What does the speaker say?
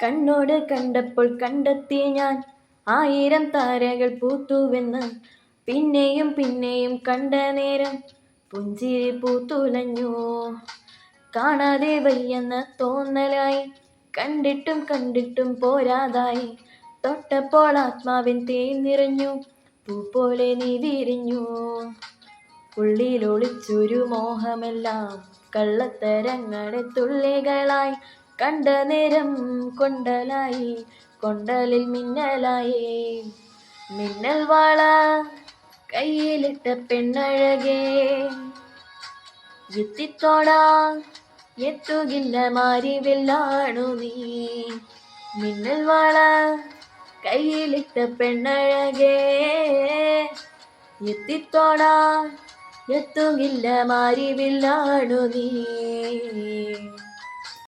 കണ്ണോട് കണ്ടപ്പോൾ കണ്ടെത്തി ഞാൻ 1000 താരകൾ പൂത്തുവെന്ന്. പിന്നെയും പിന്നെയും കണ്ട നേരം പുഞ്ചിരി പൂത്തുലഞ്ഞു. കാണാതെ വയ്യെന്ന തോന്നലായി, കണ്ടിട്ടും കണ്ടിട്ടും പോരാതായി. തൊട്ടപ്പോൾ ആത്മാവിൻ തേൻ നിറഞ്ഞു, പൂ പോലെ നീ വിരിഞ്ഞു. ഉള്ളിലൊളിച്ചൊരു മോഹമെല്ലാം കള്ളത്തരങ്ങളെ തുള്ളികളായി. കണ്ട നേരം കൊണ്ടലായി, കൊണ്ടലിൽ മിന്നലായി. മിന്നൽ വള കയ്യിലിട്ട പെണ്ണഴകേ, എത്തിത്തോടാ എത്തുകില്ല മാരിവില്ലാണു നീ. മിന്നൽ വള കയ്യിലിട്ട പെണ്ണഴകേ, എത്തിത്തോടാ എത്തുകില്ല മാരിവില്ലാണു നീ.